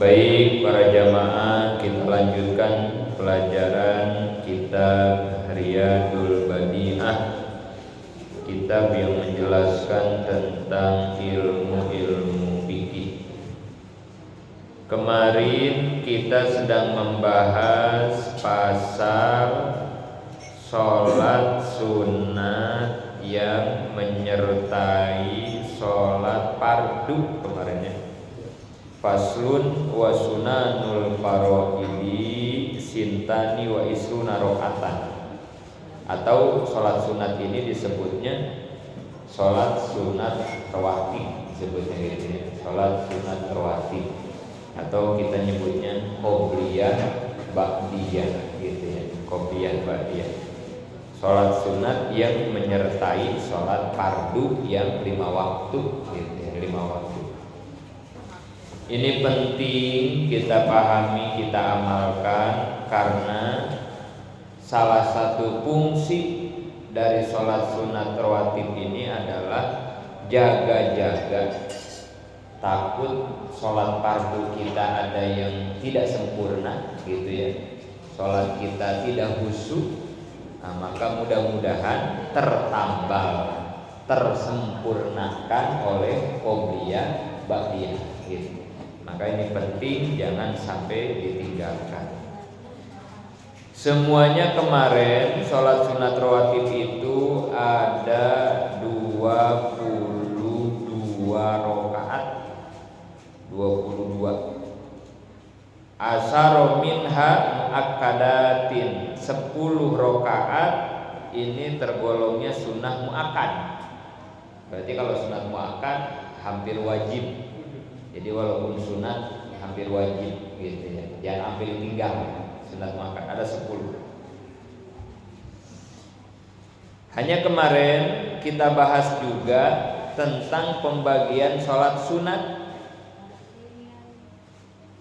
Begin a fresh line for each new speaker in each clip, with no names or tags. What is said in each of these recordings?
Baik para jamaah, kita lanjutkan pelajaran kitab Riyadul Badi'ah, kitab yang menjelaskan tentang ilmu-ilmu fikih. Kemarin kita sedang membahas pasal sholat sunat yang menyertai sholat fardu kemarin ya. Faslun wa sunanul faraidi sintani wa isruna rakaatan. Atau sholat sunat ini disebutnya sholat sunat rawatib, disebutnya gitu ya. Sholat sunat rawatib atau kita nyebutnya qobliyah ba'diyah gitu ya. Qobliyah ba'diyah. Sholat sunat yang menyertai sholat fardu yang 5 waktu gitu ya, 5 waktu. Ini penting kita pahami, kita amalkan, karena salah satu fungsi dari sholat sunat rawatib ini adalah jaga-jaga, takut sholat fardu kita ada yang tidak sempurna gitu ya, sholat kita tidak khusyuk. Nah, maka mudah-mudahan tertambal, tersempurnakan oleh qobliyah ba'diyah gitu. Maka ini penting, jangan sampai ditinggalkan. Semuanya kemarin sholat sunat rawatib itu ada 22 rakaat. 22. Asyara minha muakkadatin, 10 rakaat ini tergolongnya sunnah muakkad. Berarti kalau sunat muakkad hampir wajib. Jadi walaupun sunat hampir wajib gitu ya. Jangan ambil tinggal. Sunat muakkad ada 10. Hanya kemarin kita bahas juga tentang pembagian sholat sunat.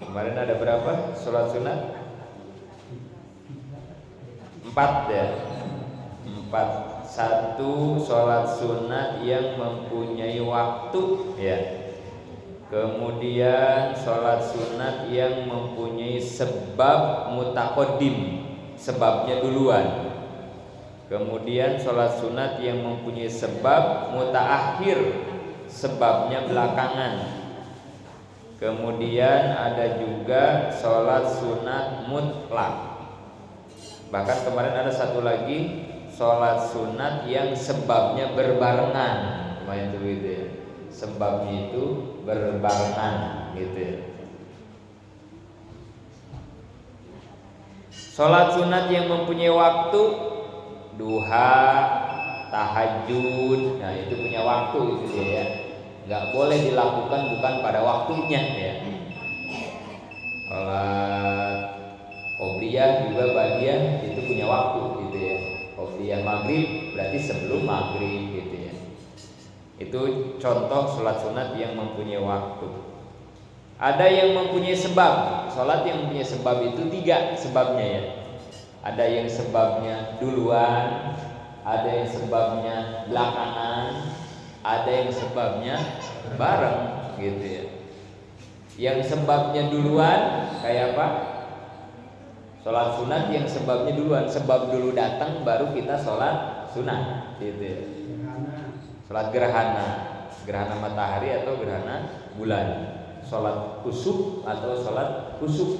Kemarin ada berapa sholat sunat? 4 ya. 4. 1 sholat sunat yang mempunyai waktu ya. Kemudian sholat sunat yang mempunyai sebab mutaqaddim, sebabnya duluan. Kemudian sholat sunat yang mempunyai sebab mutaakhir, sebabnya belakangan. Kemudian ada juga sholat sunat mutlak. Bahkan kemarin ada satu lagi sholat sunat yang sebabnya berbarengan. Kemarin itu gitu ya. Sebabnya itu berbarengan gitu ya. Sholat sunat yang mempunyai waktu, duha, tahajud, nah itu punya waktu gitu ya. Nggak boleh dilakukan bukan pada waktunya ya. Sholat qobliyah juga ba'diyah itu punya waktu gitu ya. Qobliyah maghrib berarti sebelum maghrib gitu ya. Itu contoh sholat sunat yang mempunyai waktu. Ada yang mempunyai sebab. Sholat yang mempunyai sebab itu 3 sebabnya ya. Ada yang sebabnya duluan, ada yang sebabnya belakangan, ada yang sebabnya bareng gitu ya. Yang sebabnya duluan kayak apa? Sholat sunat yang sebabnya duluan, sebab dulu datang baru kita sholat sunat gitu ya. Sholat gerhana matahari atau gerhana bulan, sholat kusuf atau sholat kusuf.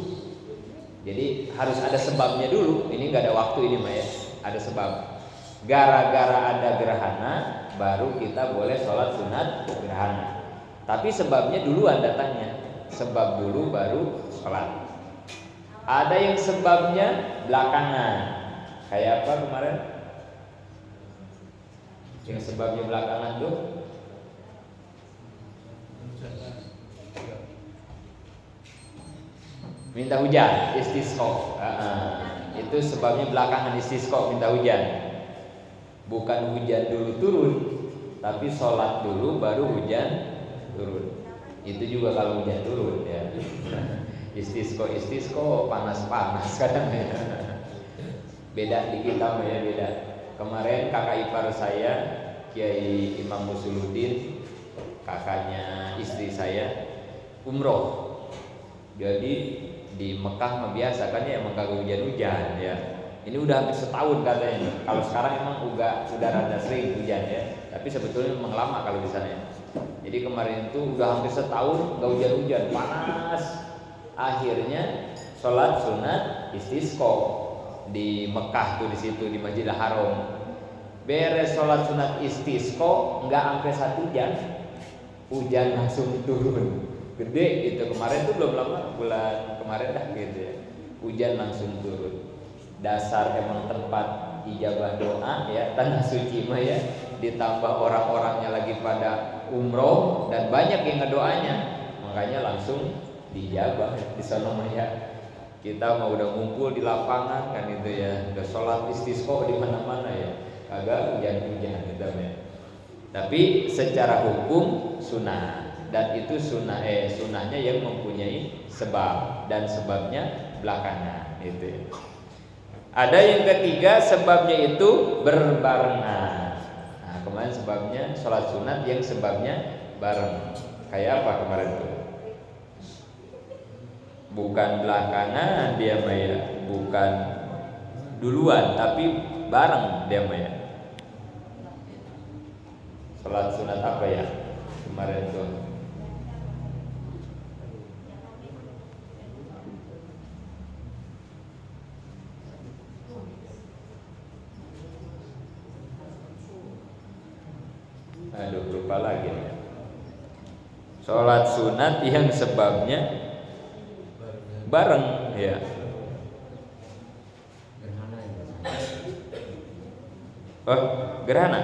Jadi harus ada sebabnya dulu. Ini nggak ada waktu ini Maya, ada sebab. Gara-gara ada gerhana baru kita boleh sholat sunat gerhana. Tapi sebabnya duluan datangnya, sebab dulu baru sholat. Ada yang sebabnya belakangan. Kayak apa kemarin? Yang sebabnya belakangan tuh minta hujan, istisqa. Itu sebabnya belakangan istisqa, minta hujan. Bukan hujan dulu turun, tapi sholat dulu baru hujan turun. Itu juga kalau hujan turun ya. Istisqa panas-panas kadang ya. Beda di kita ya, beda. Kemarin kakak ipar saya Kiai Imam Musuluddin, kakaknya istri saya, umroh Jadi di Mekah mah biasa kan ya emang kagak hujan-hujan ya. Ini udah hampir setahun katanya. Kalau sekarang emang udah rada sering hujan ya. Tapi sebetulnya memang lama kalau di sana ya. Jadi kemarin itu udah hampir setahun nggak hujan-hujan, panas. Akhirnya sholat sunat istisqa di Mekah tuh di situ di Masjidil Haram. Beres sholat sunat istisqa nggak sampai 1 jam, hujan langsung turun gede gitu. Kemarin tuh belum lama, bulan kemarin dah gitu ya, hujan langsung turun. Dasar emang tempat ijabah doa ya, tanah suci mah ya. Ditambah orang-orangnya lagi pada umroh dan banyak yang ngedoanya, makanya langsung dijabah di sana mah ya. Kita mau udah ngumpul di lapangan kan itu ya, udah sholat istisqa di mana-mana ya, kagak hujan-hujan gitu ya. Tapi secara hukum sunnah, dan itu sunnahnya yang mempunyai sebab, dan sebabnya belakangan itu ya. Ada yang ketiga, sebabnya itu berbarengan. Nah, kemarin sebabnya sholat sunat yang sebabnya bareng. Kayak apa kemarin tuh? Bukan belakangan dia Maya, bukan duluan, tapi bareng dia Maya. Sholat sunat apa ya kemarin tuh? Aduh, lupa lagi ya. Sholat sunat yang sebabnya bareng ya. Oh, gerhana.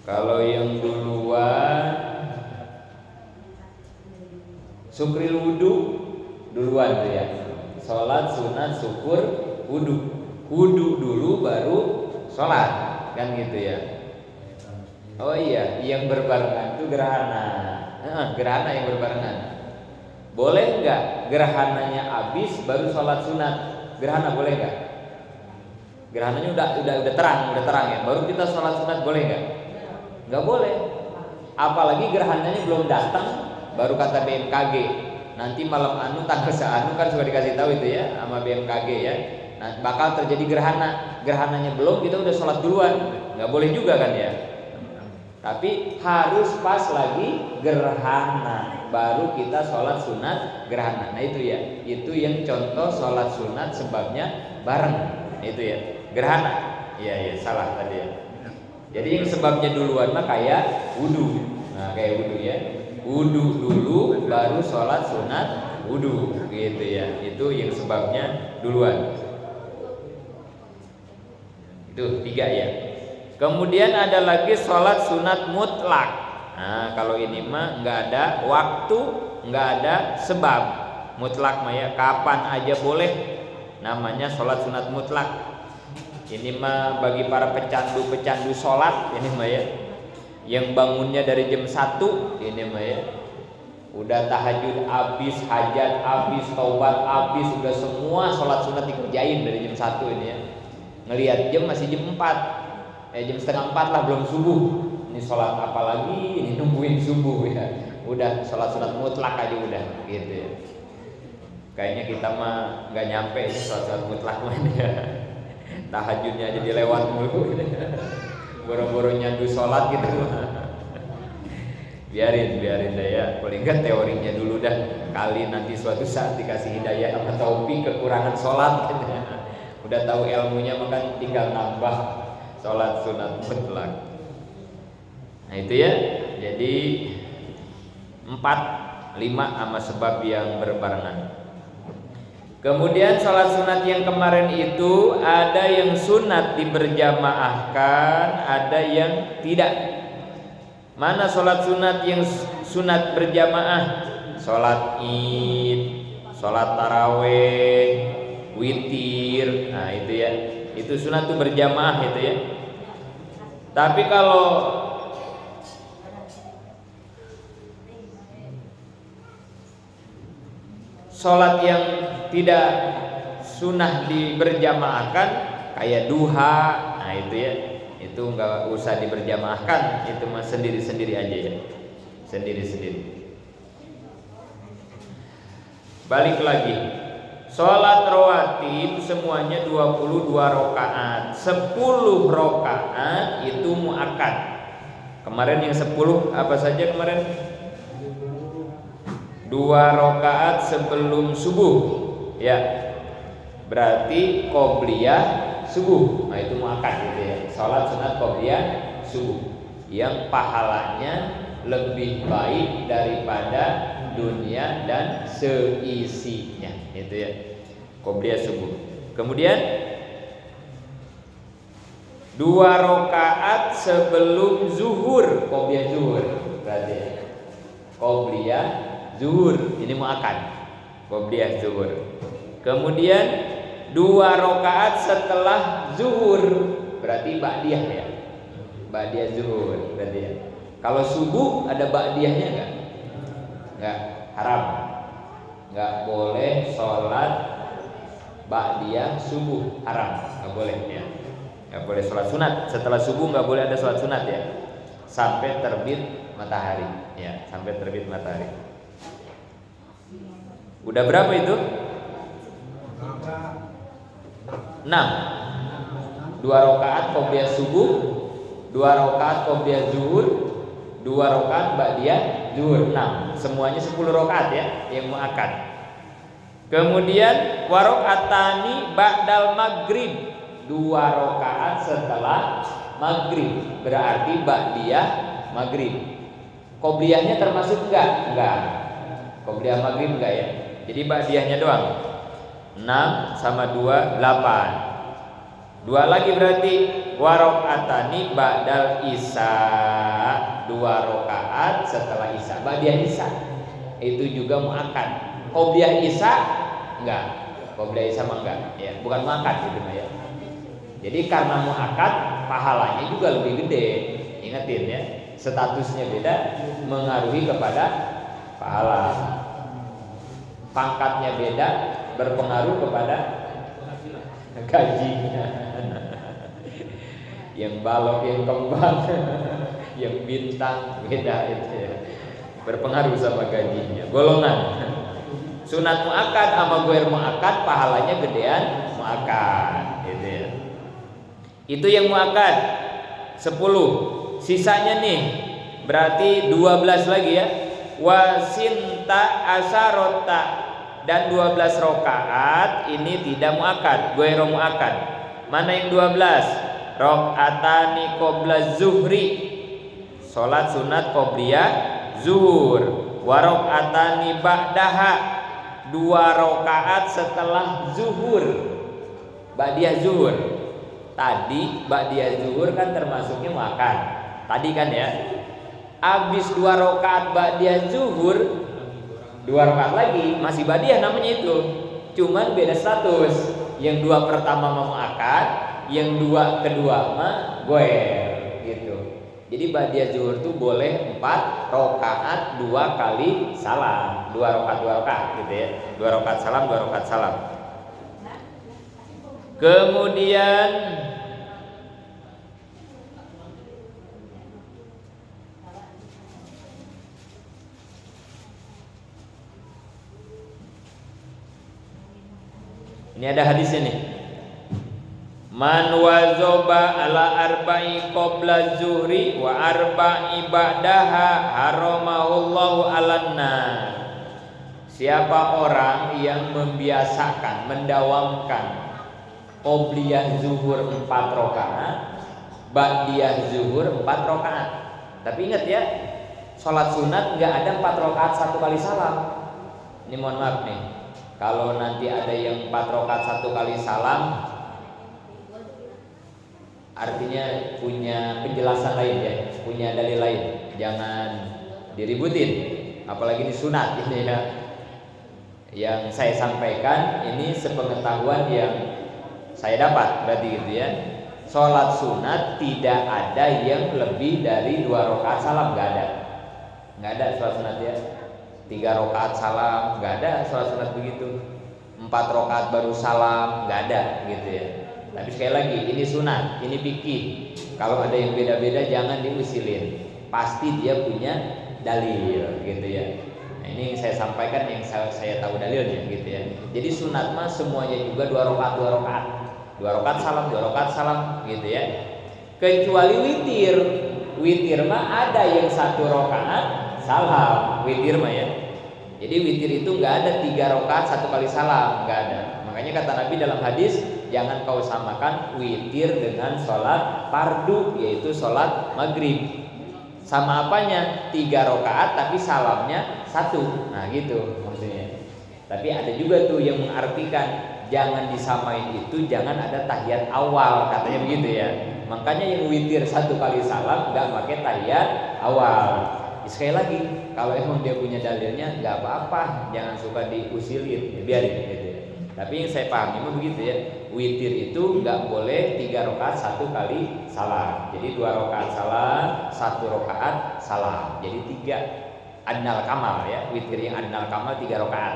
Kalau yang duluan syukril wudu duluan tuh ya. Sholat sunat syukur wudu. Wudu dulu baru sholat kan gitu ya. Oh iya, yang berbarengan itu gerhana. Gerhana yang berbarengan. Boleh nggak gerhananya habis baru sholat sunat? Gerhana boleh nggak? Gerhananya udah terang ya. Baru kita sholat sunat boleh nggak? Nggak boleh. Apalagi gerhananya belum datang, baru kata BMKG. Nanti malam tanggal seanu kan sudah dikasih tahu itu ya sama BMKG ya. Nah, bakal terjadi gerhana. Gerhananya belum, kita udah sholat duluan. Nggak boleh juga kan ya. Tapi harus pas lagi gerhana baru kita sholat sunat gerhana. Nah itu ya, itu yang contoh sholat sunat sebabnya bareng. Itu ya, gerhana. Iya salah tadi ya. Jadi yang sebabnya duluan mah kayak wudu. Nah kayak wudu ya, wudu dulu baru sholat sunat wudu gitu ya. Itu yang sebabnya duluan. Itu 3 ya. Kemudian ada lagi sholat sunat mutlak. Nah kalau ini mah nggak ada waktu, nggak ada sebab. Mutlak mah ya kapan aja boleh. Namanya sholat sunat mutlak. Ini mah bagi para pecandu sholat ini mah ya, yang bangunnya dari jam 1 ini mah ya, udah tahajud habis, hajat habis, taubat habis, udah semua sholat sunat dikerjain dari jam 1 ini ya. Ngelihat jam masih jam 4. Jam setengah 4 lah, belum subuh. Ini sholat apa lagi? Ini nungguin subuh ya. Udah sholat sunat mutlak aja udah gitu ya. Kayaknya kita mah nggak nyampe ini sholat sunat mutlak mah ya. Tahajudnya aja dilewat mulu. Boro-boro nyandu sholat gitu. Biarin deh ya. Paling nggak teorinya dulu dah. Kali nanti suatu saat dikasih hidayah sama taufik kekurangan sholat gitu ya. Udah tahu ilmunya maka tinggal nambah sholat sunat mutlak. Nah itu ya. Jadi 4, 5 sama sebab yang berbarengan. Kemudian sholat sunat yang kemarin itu ada yang sunat diberjamaahkan, ada yang tidak. Mana sholat sunat yang sunat berjamaah? Sholat id, sholat taraweh, witir. Nah itu ya, itu sunat itu berjamaah itu ya. Tapi kalau sholat yang tidak sunnah diberjamaahkan kayak duha, nah itu ya, Itu nggak usah diberjamaahkan, itu mah sendiri-sendiri aja ya, sendiri-sendiri. Balik lagi, sholat rawatib semuanya 22 rakaat. 10 rakaat itu muakkad. Kemarin yang 10 apa saja kemarin? 2 rakaat sebelum subuh, ya. Berarti qobliyah subuh. Nah itu muakkad gitu ya. Sholat sunat qobliyah subuh yang pahalanya lebih baik daripada dunia dan seisinya, itu ya, qobliyah subuh. Kemudian 2 rakaat sebelum zuhur, qobliyah zuhur, berarti ya. Qobliyah zuhur ini muakkad, qobliyah zuhur. Kemudian 2 rakaat setelah zuhur, berarti ba'diyah ya, ba'diyah zuhur berarti ya. Kalau subuh ada ba'diyahnya enggak? Enggak, haram. Enggak boleh sholat ba'diyah subuh, haram, enggak boleh ya. Enggak boleh sholat sunat setelah subuh, enggak boleh ada sholat sunat ya, sampai terbit matahari ya, sampai terbit matahari. Udah berapa itu? 6. 2 rakaat qobliyah subuh, 2 rakaat qobliyah zuhur, 2 rakaat ba'diyah zuhur, 6. Semuanya 10 rakaat ya yang muakkad. Kemudian warakaatani ba'dal maghrib, 2 rakaat setelah maghrib, berarti ba'diyah maghrib. Qobliyahnya termasuk enggak? Enggak. Qobliyah maghrib enggak ya. Jadi ba'diyahnya doang. 6 sama 2 8. 2 lagi berarti warakaatani ba'dal isya, 2 rakaat setelah isya, ba'diyah isya. Itu juga muakkad. Qobliyah isya enggak. Qobliyah isya mah enggak ya, bukan muakkad gitu ya. Jadi karena muakkad pahalanya juga lebih gede. Ingatin ya, statusnya beda mengaruhi kepada pahala. Pangkatnya beda berpengaruh kepada gajinya. Yang balok, yang kembang, yang bintang beda itu ya. Berpengaruh sama gajinya. Golongan sunat muakkad sama ghair muakkad pahalanya gedean muakkad gitu ya. Itu yang muakkad 10. Sisanya nih berarti 12 lagi ya. Wasinta asarota, dan 12 rakaat ini tidak muakkad, ghair muakkad. Mana yang 12? Rakaatani qabla zuhri, salat sunat qobliyah zuhur. Wa rakaatani ba'daha, 2 rakaat setelah zuhur, ba'diyah zuhur. Tadi ba'diyah zuhur kan termasuknya muakkad tadi kan ya. Habis 2 rakaat ba'diyah zuhur, 2 rakaat lagi masih ba'diyah namanya itu, cuman beda status. Yang 2 pertama mah muakkad, yang 2 kedua mah ghair gitu. Jadi ba'diyah zuhur tuh boleh 4 rakaat 2 kali salam, 2 rakaat gitu ya. 2 rakaat salam, 2 rakaat salam. Kemudian ini ada hadisnya nih. Man wazoba ala arba'i qabla zuhri wa arba'i ba'daha haramahullahu alanna. Siapa orang yang membiasakan, mendawamkan qobliyah zuhur 4 rakaat, ba'diyah zuhur 4 rakaat. Tapi ingat ya, sholat sunat nggak ada 4 rakaat 1 kali salam. Ini mohon maaf nih, kalau nanti ada yang 4 rakaat 1 kali salam, artinya punya penjelasan lain ya, punya dalil lain. Jangan diributin, apalagi ini sunat ini ya. Yang saya sampaikan ini sepengetahuan yang saya dapat, berarti gitu ya. Sholat sunat tidak ada yang lebih dari 2 rakaat salam, nggak ada. Nggak ada sholat sunat ya. 3 rakaat salam, nggak ada sholat sunat begitu. 4 rakaat baru salam, nggak ada gitu ya. Tapi sekali lagi ini sunat, ini fikih. Kalau ada yang beda-beda jangan diusilin. Pasti dia punya dalil gitu ya. Nah, ini yang saya sampaikan yang saya tahu dalilnya gitu ya. Jadi sunat mah semuanya juga 2 rakaat 2 rakaat. 2 rakaat salam, 2 rakaat salam gitu ya. Kecuali witir. Witir mah ada yang 1 rakaat salam, witir mah ya. Jadi witir itu enggak ada 3 rakaat 1 kali salam, enggak ada. Makanya kata Nabi dalam hadis, jangan kau samakan witir dengan sholat fardu, yaitu sholat maghrib. Sama apanya? 3 rakaat tapi salamnya 1. Nah gitu maksudnya. Tapi ada juga tuh yang mengartikan jangan disamain itu, jangan ada tahiyat awal, katanya begitu ya. Makanya yang witir 1 kali salam nggak pakai tahiyat awal. Sekali lagi, kalau emang dia punya dalilnya nggak apa-apa, jangan suka diusilin, ya biarin gitu ya. Tapi yang saya pahami mah begitu ya. Witir itu nggak boleh 3 rakaat 1 kali salam. Jadi 2 rakaat salam, 1 rakaat salam. Jadi 3 adnal kamal ya. Witir yang adnal kamal 3 rakaat.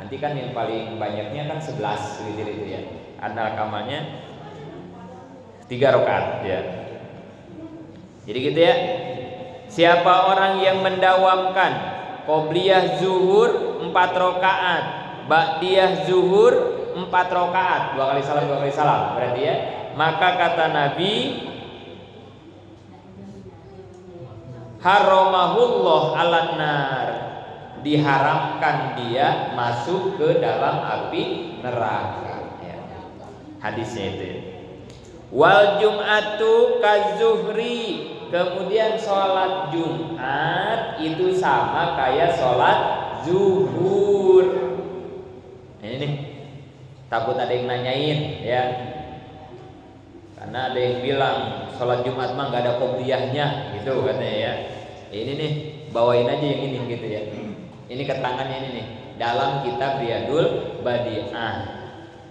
Nanti kan yang paling banyaknya kan 11 witir itu ya. Adnal kamalnya 3 rakaat ya. Jadi gitu ya. Siapa orang yang mendawamkan qobliyah zuhur 4 rakaat, ba'diyah zuhur 4 rakaat, 2 kali salam 2 kali salam berarti ya. Maka kata Nabi, haramahullah alan nar, diharamkan dia masuk ke dalam api neraka ya. Hadisnya itu ya. Wal jum'atu kazuhri, kemudian sholat Jumat itu sama kayak sholat zuhur. Ini nih, takut ada yang nanyain ya, karena ada yang bilang sholat Jumat mah nggak ada qobliyahnya gitu katanya ya. Ini nih, bawain aja yang ini gitu ya. Ini keterangannya ini nih dalam kitab Riyadul Badi'ah,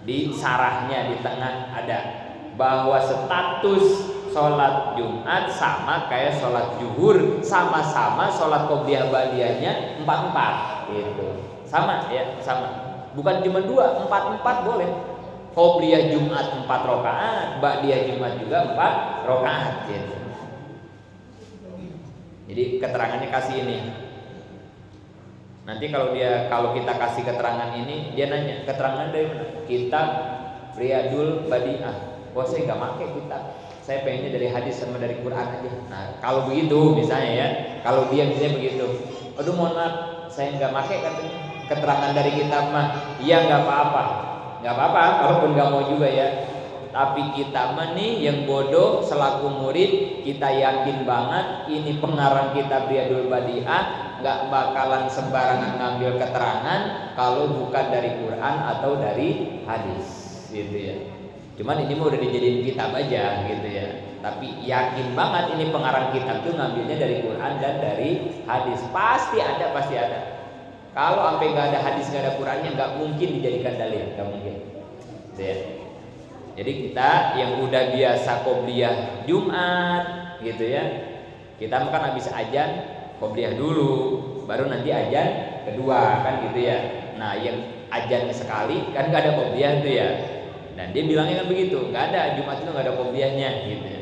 di sarahnya di tengah ada bahwa status sholat Jumat sama kayak sholat zuhur, sama-sama sholat qobliyah ba'diyahnya 4 gitu, sama ya, sama. Bukan cuma 2, 4 boleh. Qobliyah Jumat 4 rakaat, ba'diyah Jumat juga 4 rakaat gitu. Jadi keterangannya kasih ini. Nanti kalau kita kasih keterangan ini, dia nanya keterangan dari mana? Kitab Riyadul Badi'ah. Wah, saya nggak pakai kitab, saya pengennya dari hadis sama dari Quran aja. Nah kalau begitu misalnya ya, kalau dia misalnya begitu, aduh mohon maaf saya nggak pakai katanya keterangan dari kitab mah, iya nggak apa-apa, kalaupun nggak mau juga ya. Tapi kita mah nih yang bodoh selaku murid, kita yakin banget ini pengarang kitab Riyadul Badi'ah nggak bakalan sembarangan ngambil keterangan kalau bukan dari Quran atau dari hadis, gitu ya. Cuman ini mah udah dijadiin kitab aja gitu ya. Tapi yakin banget ini pengarang kitab tuh ngambilnya dari Quran dan dari hadis. Pasti ada. Kalau sampai nggak ada hadis, nggak ada Qurannya, nggak mungkin dijadikan dalil, nggak mungkin. Gitu ya. Jadi kita yang udah biasa qobliyah Jumat gitu ya, kita kan habis azan qobliyah dulu, baru nanti azan kedua kan gitu ya. Nah yang azannya sekali kan nggak ada qobliyah tuh ya. Dan dia bilangnya kan begitu, nggak ada, Jumat itu nggak ada qobliyahnya gitu.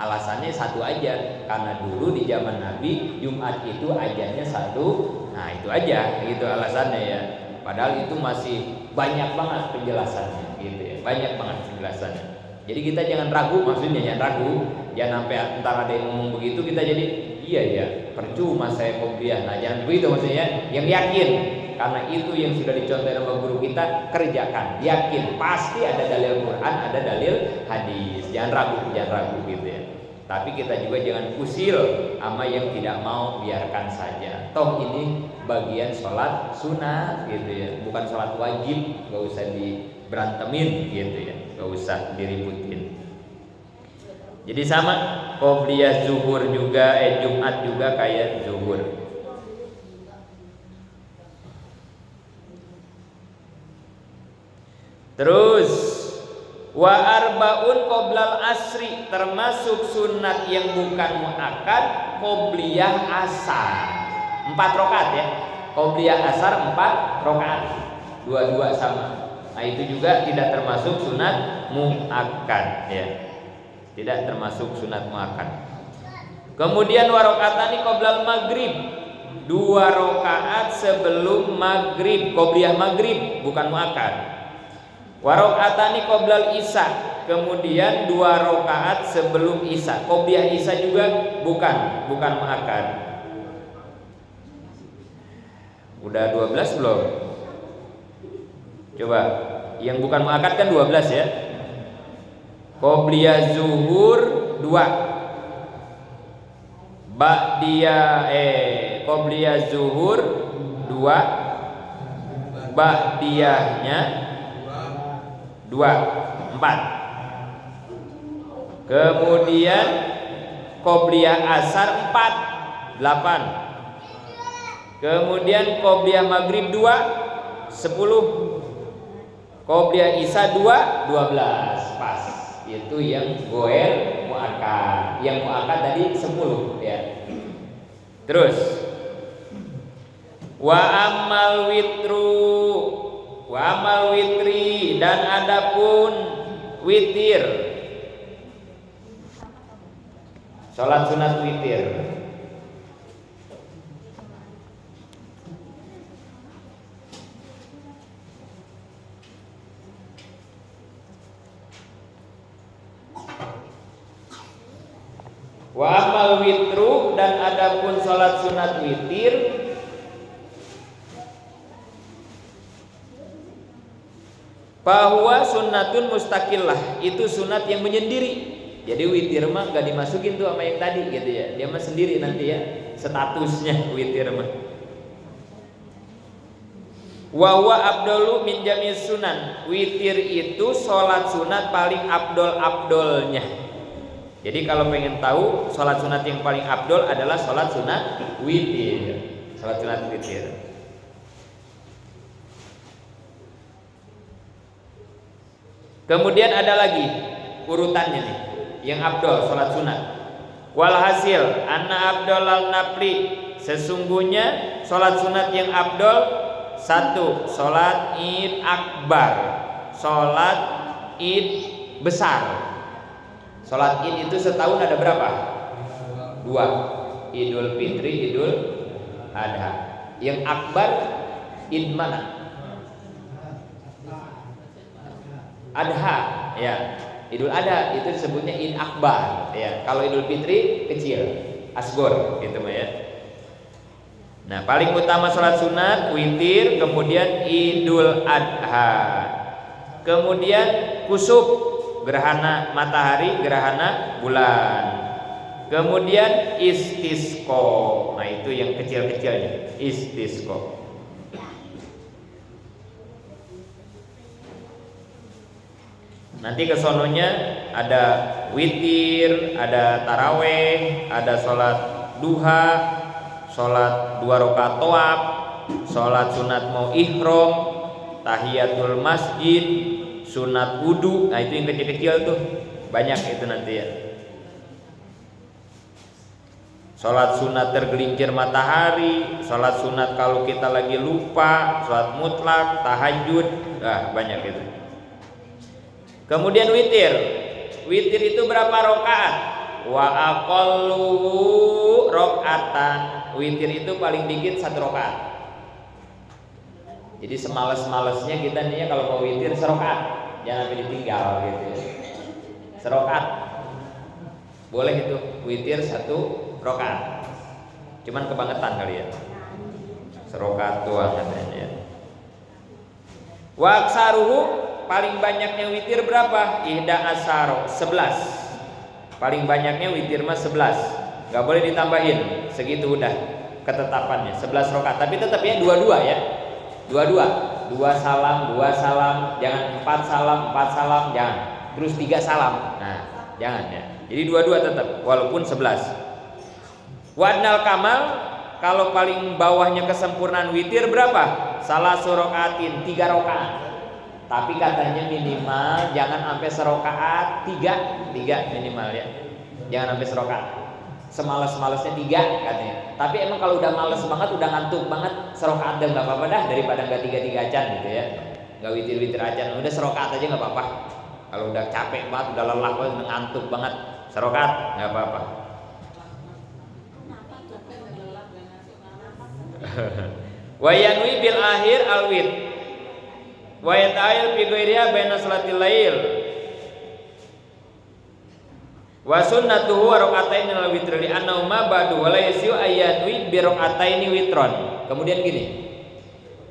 Alasannya satu aja, karena dulu di zaman Nabi Jumat itu ajannya 1. Nah itu aja gitu alasannya ya. Padahal itu masih banyak banget penjelasannya gitu ya, banyak banget penjelasannya. Jadi kita jangan ragu, maksudnya jangan ragu, jangan sampai entar ada yang ngomong begitu kita jadi iya ya percuma saya qobliyah. Nah jangan begitu maksudnya, yang yakin. Karena itu yang sudah dicontoh sama guru kita, kerjakan, yakin pasti ada dalil Quran, ada dalil hadis. Jangan ragu gitu ya. Tapi kita juga jangan usil sama yang tidak mau, biarkan saja. Toh ini bagian sholat sunnah gitu ya, bukan sholat wajib, nggak usah diberantemin gitu ya, nggak usah diributin. Jadi sama qobliyah zuhur juga, Jumat juga kayak zuhur. Terus wa arbaun qoblal asri, termasuk sunat yang bukan muakkad qobliyah asar 4 rakaat ya. Qobliyah asar 4 rakaat, dua-dua sama. Nah, itu juga tidak termasuk sunat muakkad ya. Tidak termasuk sunat muakkad. Kemudian warokatani qoblal maghrib, 2 rakaat sebelum maghrib, qobliyah maghrib bukan muakkad. Warokatani qoblal isya, kemudian 2 rakaat sebelum isya, qobliyah isya juga bukan muakkad. Udah 12 belum? Coba, yang bukan muakkad kan 12 ya. Qobliyah zuhur 2, qobliyah zuhur 2, ba'diyahnya 2, 4. Kemudian qobliyah asar 4, 8. Kemudian qobliyah maghrib 2, 10. Qobliyah isya 2, 12. Pas. Itu yang goel muakkad. Yang muakkad tadi 10 ya. Terus wa amal witri dan adapun witir, salat sunat witir. Wa amal witru dan adapun salat sunat witir bahwa sunnatun mustaqillah, itu sunat yang menyendiri. Jadi witir mah gak dimasukin tuh sama yang tadi gitu ya. Dia mah sendiri nanti ya statusnya witir mah. Wa huwa abdalu min jami'is sunan. Witir itu salat sunat paling abdol-abdolnya. Jadi kalau pengen tahu sholat sunat yang paling abdol adalah sholat sunat witir. Sholat sunat witir. Kemudian ada lagi urutannya nih, yang abdol sholat sunat. Walhasil anna abdol al nafli, sesungguhnya sholat sunat yang abdol 1. Sholat id akbar, sholat id besar. Sholat id itu setahun ada berapa? 2. Idul Fitri, Idul Adha. Yang akbar id mana? Adha ya. Idul Adha itu disebutnya id akbar ya. Kalau Idul Fitri kecil, asgor gitu mah ya. Nah, paling utama sholat sunat witir, kemudian Idul Adha. Kemudian kusuf, gerhana matahari, gerhana bulan. Kemudian istisqo. Nah, itu yang kecil-kecilnya, istisqo. Nanti kesononya ada witir, ada taraweh, ada sholat duha, sholat 2 rakaat tawaf, sholat sunat mau ihram, tahiyatul masjid, sunat wudu. Nah, itu yang kecil-kecil tuh banyak itu nanti ya. Sholat sunat tergelincir matahari, sholat sunat kalau kita lagi lupa, sholat mutlak, tahajud, banyak itu. Kemudian witir. Witir itu berapa rakaat? Wa aqallu rakaatan. Witir itu paling dikit 1 rakaat. Jadi semales-malesnya kita nih ya kalau mau witir serakaat, jangan sampai ditinggal gitu. Serakaat. Boleh itu witir 1 rakaat. Cuman kebangetan kali ya. Serakaat doang katanya. Wa aksaruhu, paling banyaknya witir berapa? Ihda asaro, 11. Paling banyaknya witir mah 11. Gak boleh ditambahin, segitu udah ketetapannya 11 rakaat. Tapi tetap ya 22 ya. 22. 2 salam, 2 salam, jangan 4 salam, 4 salam, jangan. Terus 3 salam. Nah, jangan ya. Jadi 22 tetap walaupun 11. Wadnal kamal, kalau paling bawahnya kesempurnaan witir berapa? Salah surokaatin, 3 rakaat. Tapi katanya minimal jangan sampai serokaat, 3 minimal ya. Jangan sampai serokaat. Semales-malesnya 3 katanya. Tapi emang kalau udah males banget, udah ngantuk banget, serokaat dan nggak apa-apa dah daripada nggak 3-3-an gitu ya. nggak witir aja, udah serokaat aja nggak apa-apa. Kalau udah capek banget, udah lelah banget, udah ngantuk banget, serokaat nggak apa-apa. Wa yanwi bil akhir alwit wa yata'il fi ghairiha baina salatil lail wa sunnatuhu wa raka'atain al witr li annahu ma ba'du wa la yasiu ayyanwi bi raka'ataini witron. Kemudian gini,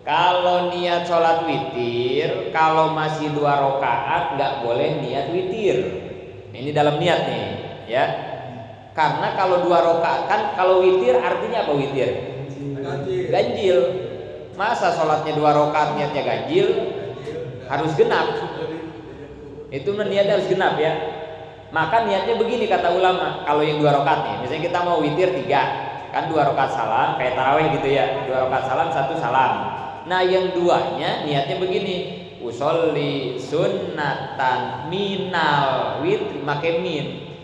kalau niat sholat witir, kalau masih 2 rakaat nggak boleh niat witir. Ini dalam niat nih, ya. Karena kalau 2 rakaat kan, kalau witir artinya apa witir? Ganjil. Masa sholatnya 2 rakaat niatnya ganjil? Harus genap. Itu niatnya harus genap ya. Maka niatnya begini kata ulama, kalau yang 2 rakaat nih, misalnya kita mau witir 3, kan 2 rakaat salam kayak tarawih gitu ya, 2 rakaat salam 1 salam. Nah yang 2-nya niatnya begini, usolli sunnatan minal witri, make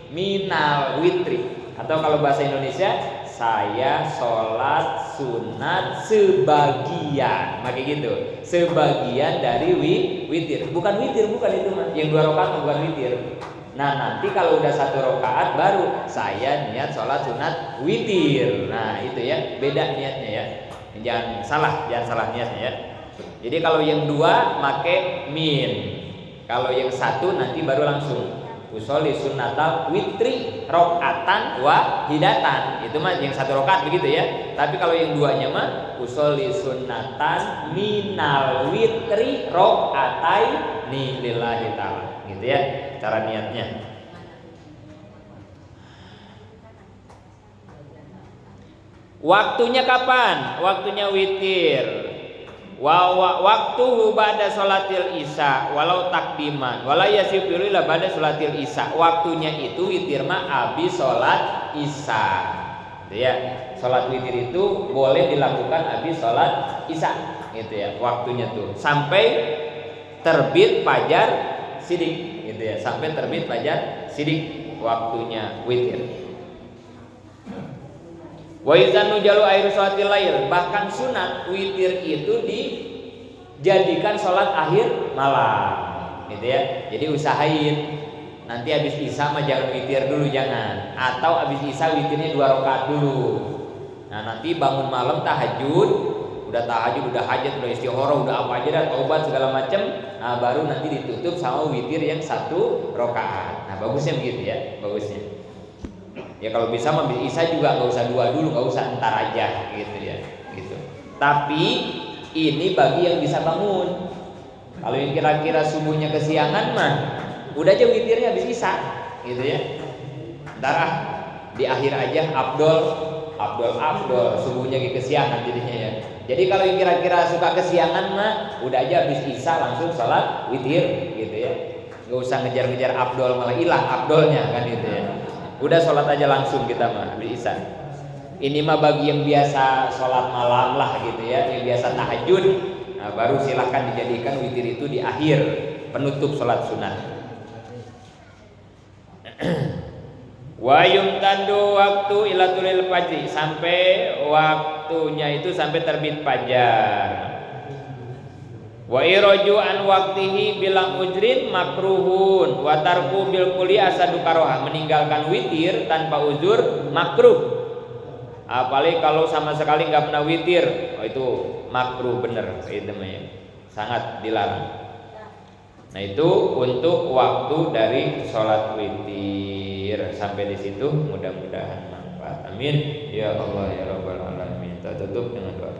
minal witri, atau kalau bahasa Indonesia saya sholat sunat sebagian, make gitu, sebagian dari witir, bukan witir, bukan itu mas, yang 2 rakaat bukan witir. Nah nanti kalau udah 1 rakaat baru saya niat sholat sunat witir. Nah itu ya, beda niatnya ya. Jangan salah niatnya ya. Jadi kalau yang 2 make min, kalau yang 1 nanti baru langsung usolli sunnatal witri rakaatan wahidatan. Itu mah yang 1 rakaat begitu ya. Tapi kalau yang 2-nya mah usolli sunnatan minal witri rakaataini lillahi ta'ala. Gitu ya cara niatnya. Waktunya kapan? Waktunya witir. Waktu ba'da sholatil isya walau takdiman wala yasifiru illa ba'da sholatil isya. Waktunya itu witir mah habis sholat isya. Gitu ya. Sholat witir itu boleh dilakukan habis sholat isya. Gitu ya. Waktunya tuh sampai terbit fajar sidik. Gitu ya. Sampai terbit fajar sidik waktunya witir. Wa izanu jalu air sholatil lail, bahkan sunat witir itu dijadikan sholat akhir malam, gitu ya. Jadi usahain nanti habis isya mah jangan witir dulu, jangan. Atau habis isya witirnya 2 rakaat dulu. Nah nanti bangun malam tahajud, udah hajat, udah istikharah, udah apa aja dah, taubat segala macam. Nah baru nanti ditutup sama witir yang 1 rakaat. Nah bagusnya begitu ya, bagusnya. Ya kalau bisa ambil isya juga nggak usah 2 dulu, nggak usah, entar aja gitu ya, gitu. Tapi ini bagi yang bisa bangun. Kalau yang kira-kira subuhnya kesiangan mah, udah aja witirnya habis isya, gitu ya. Entar di akhir aja, abdol, subuhnya kesiangan jadinya ya. Jadi kalau yang kira-kira suka kesiangan mah, udah aja habis isya langsung sholat witir, gitu ya. Nggak usah ngejar-ngejar abdol, malah hilang abdolnya kan gitu ya. Udah sholat aja langsung kita mah habis isya. Ini mah bagi yang biasa sholat malam lah gitu ya, yang biasa tahajud. Nah, baru silahkan dijadikan witir itu di akhir penutup sholat sunat. Wa yumtandu waktu ila tulil fajri, sampai waktunya itu sampai terbit fajar. Wa iraju an waktihi bilang ujrin makruhun wa tarku bil kulli asadu karoha, meninggalkan witir tanpa uzur makruh. Apalagi kalau sama sekali nggak pernah witir, itu makruh bener, itu namanya sangat dilarang. Nah itu untuk waktu dari sholat witir. Sampai di situ mudah-mudahan manfaat. Amin ya Allah ya Rabbal alamin. Kita tutup dengan doa.